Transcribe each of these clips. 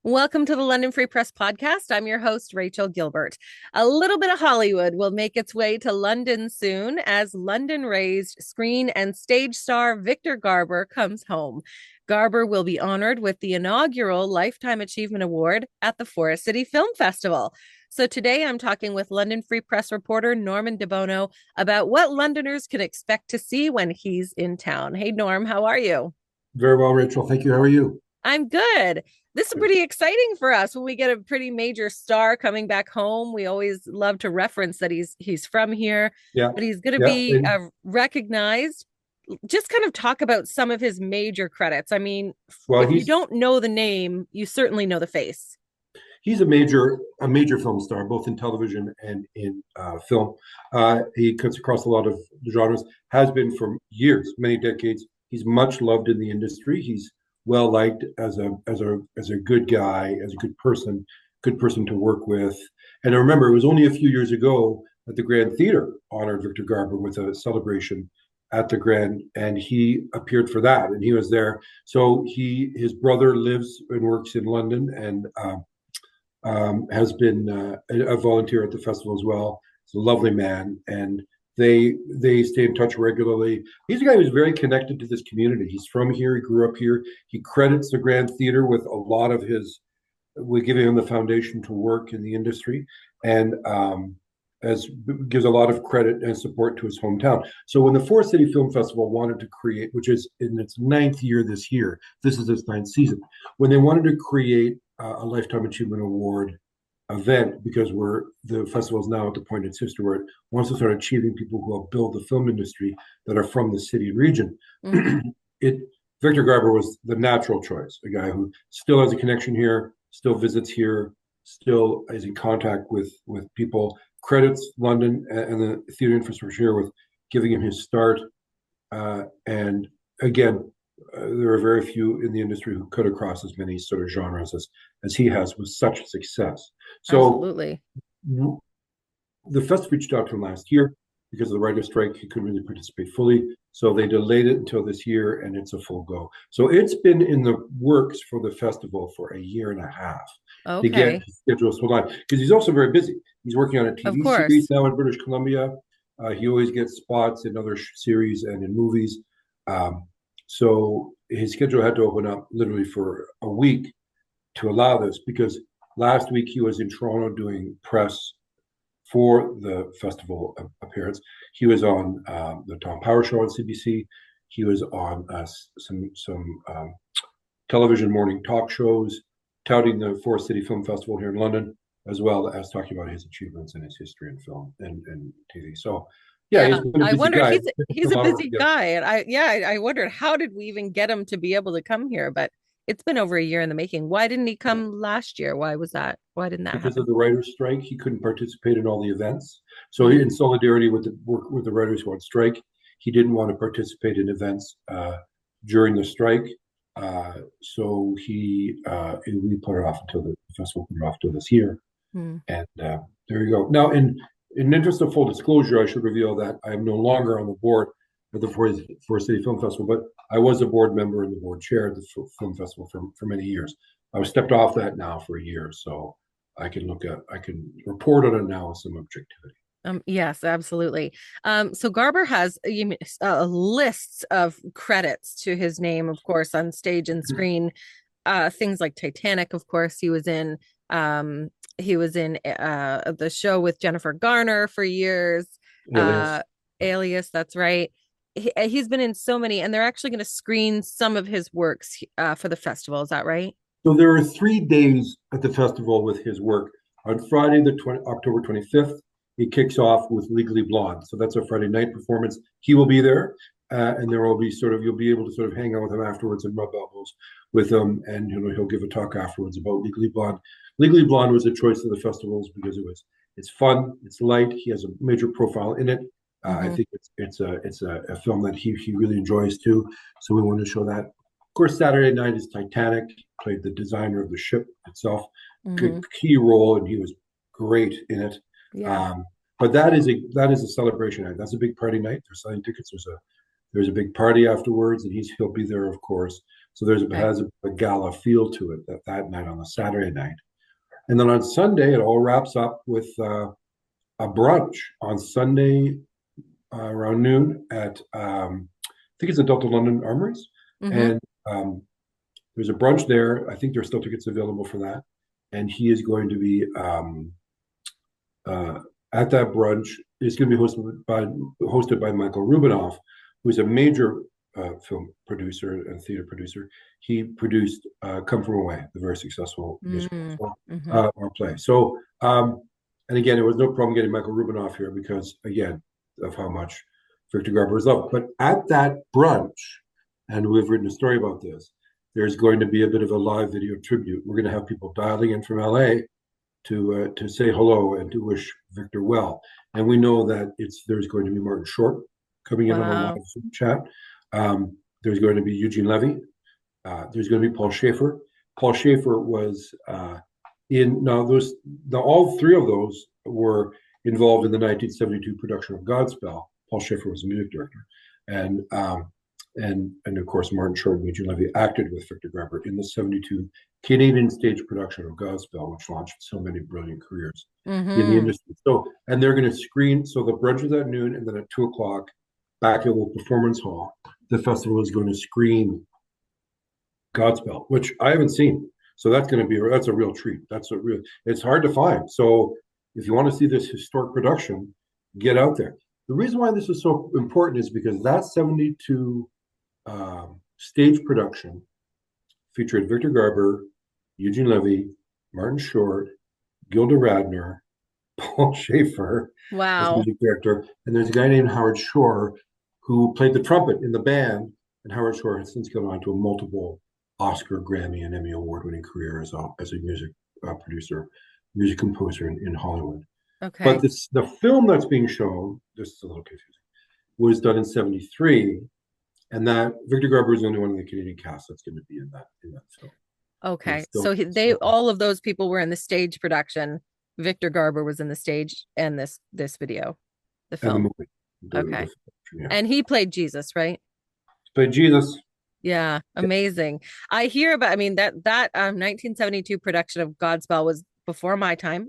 Welcome to the London Free Press Podcast. I'm your host, Rachel Gilbert. A little bit of Hollywood will make its way to London soon as London-raised screen and stage star Victor Garber comes home. Garber will be honored with the inaugural Lifetime Achievement Award at the Forest City Film Festival. So today I'm talking with London Free Press reporter Norman De Bono about what Londoners can expect to see when he's in town. Hey, Norm, how are you? Very well, Rachel. Thank you. How are you? I'm good. This is Good. pretty exciting for us when we get a pretty major star coming back home. We always love to reference that he's from here, Yeah, but he's going to yeah. be And recognized. Just kind of talk about some of his major credits. I mean, well, if you don't know the name, you certainly know the face. he's a major film star, both in television and in film. He cuts across a lot of genres. Has been for years, many decades. He's much loved in the industry. He's well liked as a good guy, as a good person to work with. And I remember it was only a few years ago that the Grand Theater honored Victor Garber with a celebration at the Grand, and he appeared for that, and he was there. So his brother lives and works in London, and has been a volunteer at the festival as well. He's a lovely man, and they stay in touch regularly. He's a guy who's very connected to this community. He's from here. He grew up here. He credits the Grand Theater with a lot of his. We're giving him the foundation to work in the industry, and as gives a lot of credit and support to his hometown. So when the Forest City Film Festival wanted to create, which is in its ninth year this year, this is its ninth season, when they wanted to create a Lifetime Achievement Award event, because the festival is now at the point in its history where it wants to start achieving people who help build the film industry that are from the city and region. Mm-hmm. it Victor Garber was the natural choice, a guy who still has a connection here, still visits here, still is in contact with people, credits London and the theater infrastructure here with giving him his start. And again, there are very few in the industry who cut across as many sort of genres as he has with such success. So Absolutely. the festival reached out to him last year because of the writer's strike. He couldn't really participate fully. So they delayed it until this year, and it's a full go. So it's been in the works for the festival for a year and a half to get Okay. his schedule so on. Because he's also very busy. He's working on a Of TV series course. now in British Columbia. He always gets spots in other series and in movies. So his schedule had to open up literally for a week to allow this, because last week he was in Toronto doing press for the festival appearance. He was on the Tom Power Show on CBC. He was on some television morning talk shows touting the Forest City Film Festival here in London, as well as talking about his achievements and his history in film and TV. So, yeah, Yeah, he's been a I busy wondered guy. he's a busy guy, and I wondered how did we even get him to be able to come here? But it's been over a year in the making. Why didn't he come last year? Why was that? Why didn't that Because of happen? the writers' strike, he couldn't participate in all the events. So, Mm, in solidarity with the work with the writers who on strike, he didn't want to participate in events during the strike. So we put it off until the festival put it off till this year, mm. and there you go. Now, in interest of full disclosure, I should reveal that I am no longer on the board of the Forest City Film Festival, but I was a board member and the board chair of the film festival for many years. I was stepped off that now for a year, so I can report on it now with some objectivity. Yes, absolutely. So Garber has lists of credits to his name, of course, on stage and screen. Things like Titanic, of course. He was in the show with Jennifer Garner for years. Alias. Uh, Alias, that's right. He's been in so many, and they're actually going to screen some of his works for the festival. Is that right? So there are 3 days at the festival with his work. On Friday, October 25th, he kicks off with Legally Blonde. So that's a Friday night performance. He will be there, and there will be you'll be able to sort of hang out with him afterwards and rub elbows with him, and he'll give a talk afterwards about Legally Blonde. Legally Blonde was a choice of the festivals because it's fun, it's light. He has a major profile in it. I Mm-hmm. think it's a film that he really enjoys too. So we want to show that. Of course, Saturday night is Titanic. Played the designer of the ship itself, Mm-hmm. key role, and he was great in it. Yeah. Um, but that is a celebration night. That's a big party night. They're selling tickets. There's a big party afterwards, and he'll be there, of course. So has a gala feel to it that night on the Saturday night. And then on Sunday, it all wraps up with a brunch on Sunday around noon at, I think it's at Delta London Armories. And there's a brunch there. I think there's still tickets available for that. And he is going to be at that brunch. It's going to be hosted by Michael Rubinoff, who's a major film producer and theater producer. He produced Come From Away, the very successful musical or play. So, and again, there was no problem getting Michael Rubinoff here because, again, of how much Victor Garber is loved. But at that brunch, and we've written a story about this, there's going to be a bit of a live video tribute. We're going to have people dialing in from LA to say hello and to wish Victor well. And we know that there's going to be Martin Short coming in on a live Zoom chat. There's going to be Eugene Levy. There's going to be Paul Schaefer. Paul Schaefer was all three of those were involved in the 1972 production of Godspell. Paul Schaefer was the music director, and of course Martin Short and Eugene Levy acted with Victor Garber in the 72 Canadian stage production of Godspell, which launched so many brilliant careers in the industry. So, and they're going to screen. So the brunch is at noon, and then at 2:00 back at the Performance Hall, the festival is going to screen Godspell, which I haven't seen. So that's a real treat. It's hard to find. So if you want to see this historic production, get out there. The reason why this is so important is because that 72 stage production featured Victor Garber, Eugene Levy, Martin Short, Gilda Radner, Paul Schaefer as music director, and there's a guy named Howard Shore who played the trumpet in the band, and Howard Shore has since gone on to a multiple Oscar, Grammy, and Emmy award-winning career as a music producer, music composer in Hollywood. Okay. But the film that's being shown, this is a little confusing, was done in 73, and that Victor Garber is the only one in the Canadian cast that's going to be in that film. Okay. So all of those people were in the stage production. Victor Garber was in the stage and this video, the film. And the movie. Okay. And he played Jesus, right? Played Jesus. Yeah, amazing. I hear about, that 1972 production of Godspell was before my time.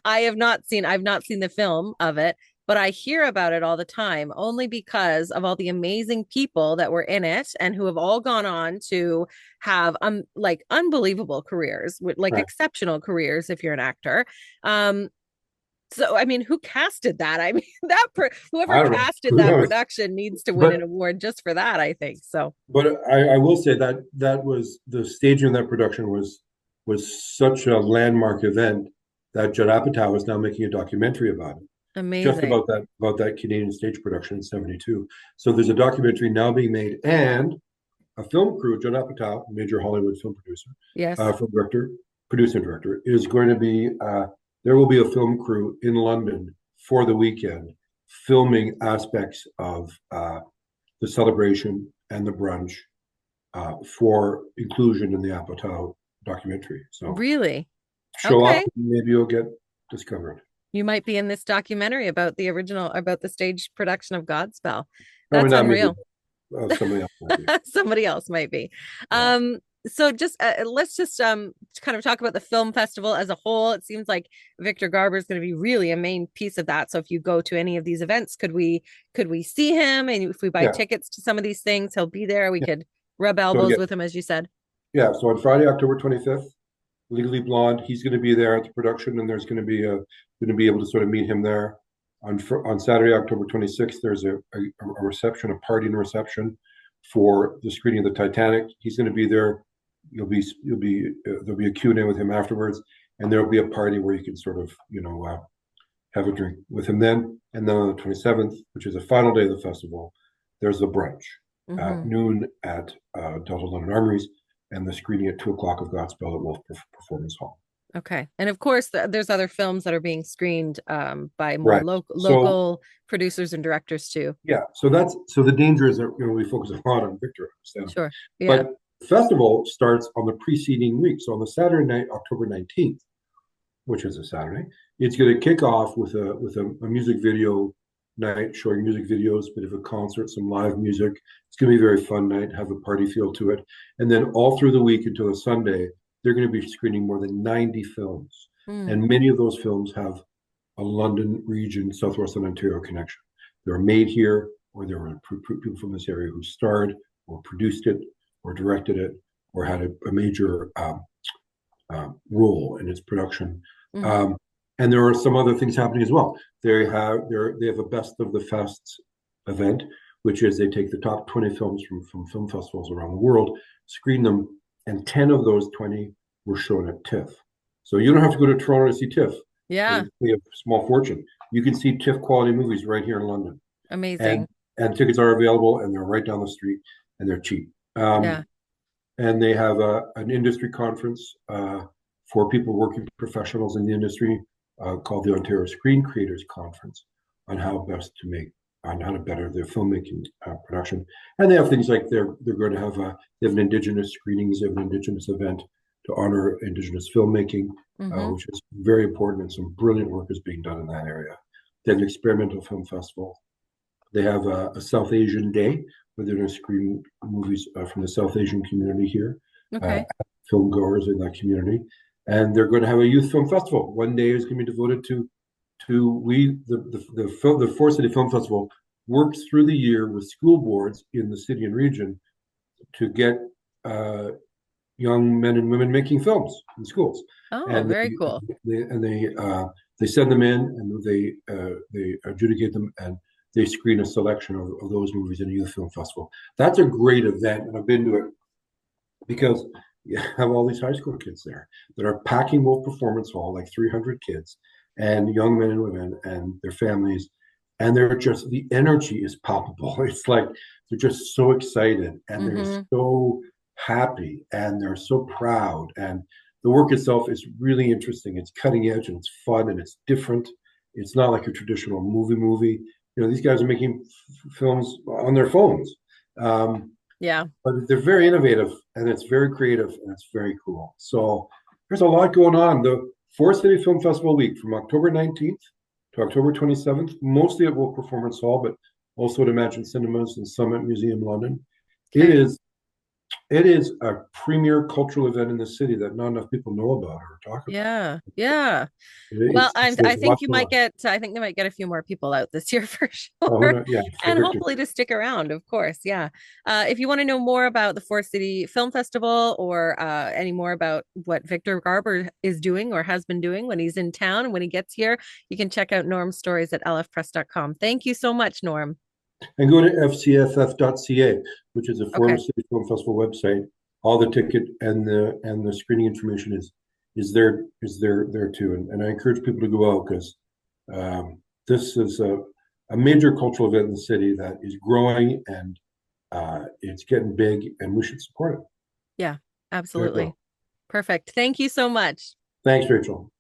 I've not seen the film of it, but I hear about it all the time only because of all the amazing people that were in it and who have all gone on to have unbelievable careers, with exceptional careers if you're an actor. So, who casted that? Whoever casted that production needs to win an award just for that, I think. So, but I will say that was the staging of that production was such a landmark event that Judd Apatow is now making a documentary about it. Amazing. Just about that Canadian stage production in 72. So there's a documentary now being made, and a film crew, Judd Apatow, major Hollywood film producer, film director, producer director, is going to be. There will be a film crew in London for the weekend filming aspects of the celebration and the brunch for inclusion in the Apatow documentary. So really, show up, and maybe you'll get discovered. You might be in this documentary about the stage production of Godspell. That's unreal. Somebody else might be. Somebody else might be. Yeah. So just let's just kind of talk about the film festival as a whole. It seems like Victor Garber is going to be really a main piece of that. So if you go to any of these events, could we see him? And if we buy tickets to some of these things, he'll be there. We could rub elbows with him, as you said. Yeah. So on Friday, October 25th, Legally Blonde, he's going to be there at the production, and there's going to be able to sort of meet him there. On Saturday, October 26th, there's a reception, a party and reception for the screening of the Titanic. He's going to be there. There'll be a Q&A with him afterwards, and there'll be a party where you can sort of have a drink with him then. And then on the 27th, which is the final day of the festival, there's the brunch at noon at Delta London Armories, and the screening at 2:00 of Godspell at Wolf Performance Hall. Okay, and of course, there's other films that are being screened by more local producers and directors too. Yeah, so the danger is that we focus a lot on Victor. Sure, yeah. But the festival starts on the preceding week, so on the Saturday night, October 19th, which is a Saturday, it's going to kick off with a music video night showing music videos, bit of a concert, some live music. It's going to be a very fun night, have a party feel to it. And then all through the week until a Sunday, they're going to be screening more than 90 films. And many of those films have a London region, Southwestern Ontario connection. They're made here, or there were people from this area who starred or produced it or directed it or had a major role in its production. And there are some other things happening as well. They have a best of the fests event, which is they take the top 20 films from film festivals around the world, screen them, and 10 of those 20 were shown at TIFF. So you don't have to go to Toronto to see TIFF. Yeah. Pay a small fortune. You can see TIFF quality movies right here in London. Amazing. And tickets are available, and they're right down the street, and they're cheap. Yeah. And they have an industry conference for people working professionals in the industry called the Ontario Screen Creators Conference on how to better their filmmaking production. And they have things like they're going to have they have an Indigenous screenings, they have an Indigenous event to honor Indigenous filmmaking, which is very important, and some brilliant work is being done in that area. They have an experimental film festival. They have a South Asian Day where they're going to screen movies from the South Asian community here, film goers in that community. And they're going to have a youth film festival. One day is going to be devoted to the Forest City Film Festival works through the year with school boards in the city and region to get young men and women making films in schools. Oh, and very cool. They send them in, and they adjudicate them, and they screen a selection of those movies in a youth film festival. That's a great event, and I've been to it because you have all these high school kids there that are packing Wolf Performance Hall, like 300 kids, and young men and women and their families, and the energy is palpable. It's like they're just so excited, and they're so happy, and they're so proud, and the work itself is really interesting. It's cutting edge, and it's fun, and it's different. It's not like a traditional movie. These guys are making films on their phones. But they're very innovative, and it's very creative, and it's very cool. So there's a lot going on. The Forest City Film Festival week from October 19th to October 27th, mostly at Wolf Performance Hall, but also at Imagine Cinemas and Summit Museum London. Okay. It is a premier cultural event in the city that not enough people know about or talk about. Yeah. Well, I think they might get a few more people out this year for sure. And hopefully to stick around, of course. Yeah. If you want to know more about the Forest City Film Festival or any more about what Victor Garber is doing or has been doing when he's in town and when he gets here, you can check out Norm's stories at lfpress.com. Thank you so much, Norm. And go to fcff.ca, which is a Forest City Film Festival website. All the ticket and the screening information is there too. And I encourage people to go out because this is a major cultural event in the city that is growing, and it's getting big, and we should support it. Yeah, absolutely. Perfect. Thank you so much. Thanks, Rachel.